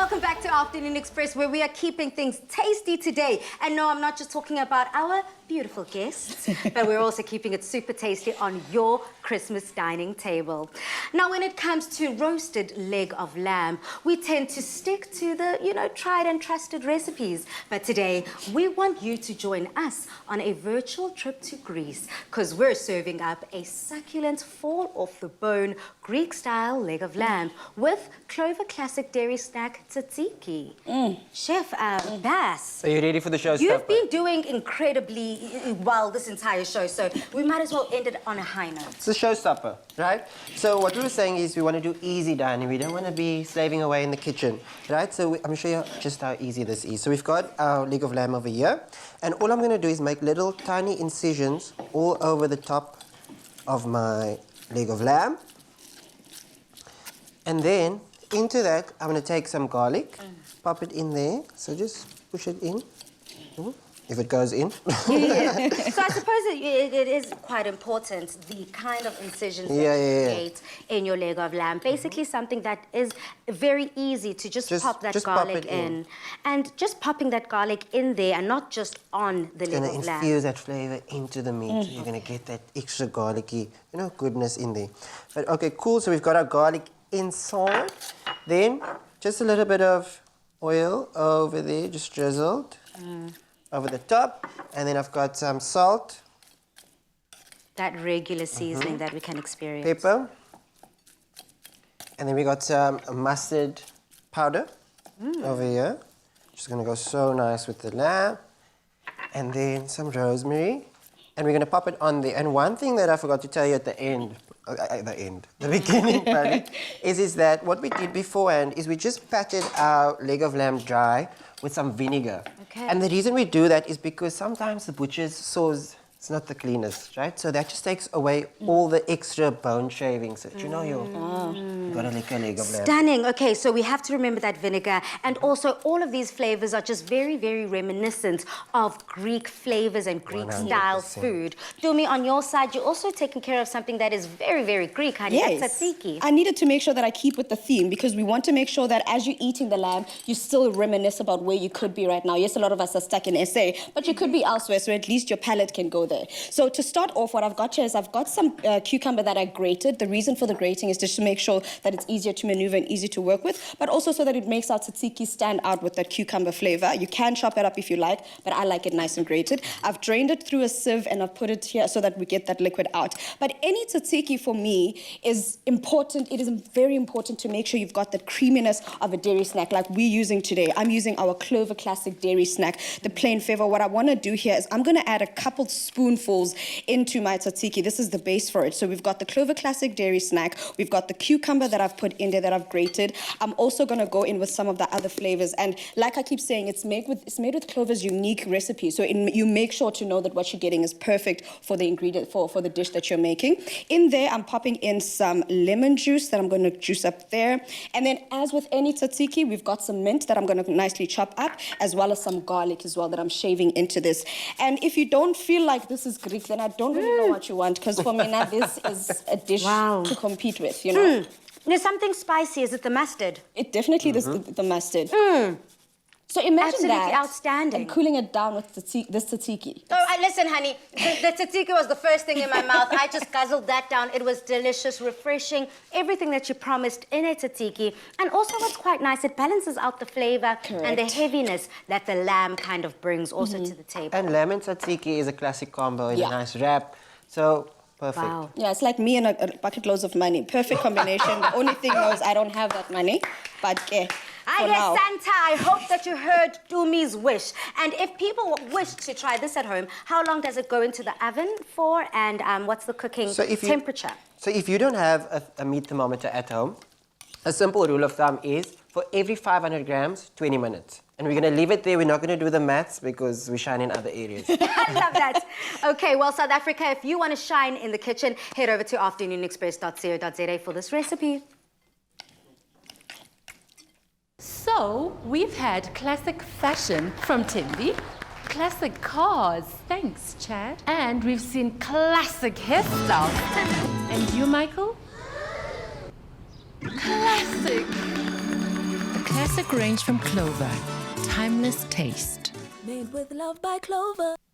welcome back to Afternoon Express, where we are keeping things tasty today. And no, I'm not just talking about our beautiful guests, but we're also keeping it super tasty on your Christmas dining table. Now, when it comes to roasted leg of lamb, we tend to stick to the, tried and trusted recipes. But today, we want you to join us on a virtual trip to Greece, because we're serving up a succulent, fall-off-the-bone Greek-style leg of lamb with Clover classic dairy snack Tzatziki. Chef Bass. Are you ready for the showstopper? You've been doing incredibly well this entire show, so we might as well end it on a high note. It's a showstopper, right? So what we were saying is we want to do easy dining. We don't want to be slaving away in the kitchen, right? So I'm going to show you just how easy this is. So we've got our leg of lamb over here, and all I'm going to do is make little tiny incisions all over the top of my leg of lamb. And then into that, I'm going to take some garlic, pop it in there. So just push it in. If it goes in. Yeah. So I suppose it is quite important, the kind of incisions that you create in your leg of lamb. Basically something that is very easy to just pop that garlic in. And just popping that garlic in there and not just on the leg of lamb. It's going to infuse that flavour into the meat. You're going to get that extra garlicky, goodness in there. But okay, cool. So we've got our garlic inside. Then just a little bit of oil over there, just drizzled. Over the top, and then I've got some salt. That regular seasoning that we can experience. Pepper. And then we got some mustard powder over here. Just gonna go so nice with the lamb. And then some rosemary. And we're gonna pop it on there. And one thing that I forgot to tell you at the end, the beginning, probably, is that what we did beforehand is we just patted our leg of lamb dry with some vinegar. Okay. And the reason we do that is because sometimes the butcher's sauce is not the cleanest, right? So that just takes away all the extra bone shavings that you got a leg of lamb. Stunning. Okay, so we have to remember that vinegar, and also all of these flavors are just very, very reminiscent of Greek flavors and Greek-style food. Dumi, on your side, you're also taking care of something that is very, very Greek, honey. Yes. That's tzatziki. I needed to make sure that I keep with the theme, because we want to make sure that as you're eating the lamb, you still reminisce about where you could be right now. Yes, a lot of us are stuck in SA, but you could be elsewhere, so at least your palate can go there. So to start off, what I've got here is I've got some cucumber that I grated. The reason for the grating is just to make sure that it's easier to maneuver and easy to work with, but also so that it makes our tzatziki stand out with that cucumber flavor. You can chop it up if you like, but I like it nice and grated. I've drained it through a sieve and I've put it here so that we get that liquid out. But any tzatziki for me is important. It is very important to make sure you've got that creaminess of a dairy snack like we're using today. I'm using our Clover Classic Dairy Snack, the plain flavor. What I want to do here is I'm going to add a couple spoonfuls into my tzatziki. This is the base for it. So we've got the Clover Classic Dairy Snack. We've got the cucumber that I've put in there that I've grated. I'm also going to go in with some of the other flavors. And like I keep saying, it's made with Clover's unique recipe. So you make sure to know that what you're getting is perfect for the ingredient, for the dish that you're making. In there, I'm popping in some lemon juice that I'm going to juice up there. And then as with any tzatziki, we've got some mint that I'm going to nicely chop up, as well as some garlic as well that I'm shaving into this. And if you don't feel like this is Greek, then I don't really know what you want, because for me now this is a dish to compete with, There's something spicy. Is it the mustard? It definitely is the mustard. So imagine Absolutely that outstanding. and cooling it down with this tzatziki. Oh, listen, honey, the tzatziki was the first thing in my mouth. I just guzzled that down. It was delicious, refreshing, everything that you promised in a tzatziki. And also what's quite nice, it balances out the flavor and the heaviness that the lamb kind of brings also to the table. And lamb and tzatziki is a classic combo in a nice wrap. So, perfect. Wow. Yeah, it's like me and a bucket loads of money. Perfect combination. The only thing is I don't have that money, but I guess, Santa, I hope that you heard Dumi's wish. And if people wish to try this at home, how long does it go into the oven for? And what's the cooking temperature? So if you don't have a meat thermometer at home, a simple rule of thumb is for every 500 grams, 20 minutes. And we're going to leave it there. We're not going to do the maths because we shine in other areas. I love that. Okay, well, South Africa, if you want to shine in the kitchen, head over to afternoonexpress.co.za for this recipe. So, we've had classic fashion from Timby, classic cars, thanks Chad, and we've seen classic hairstyles. And you, Michael? Classic. The classic classic range from Clover. Timeless taste. Made with love by Clover.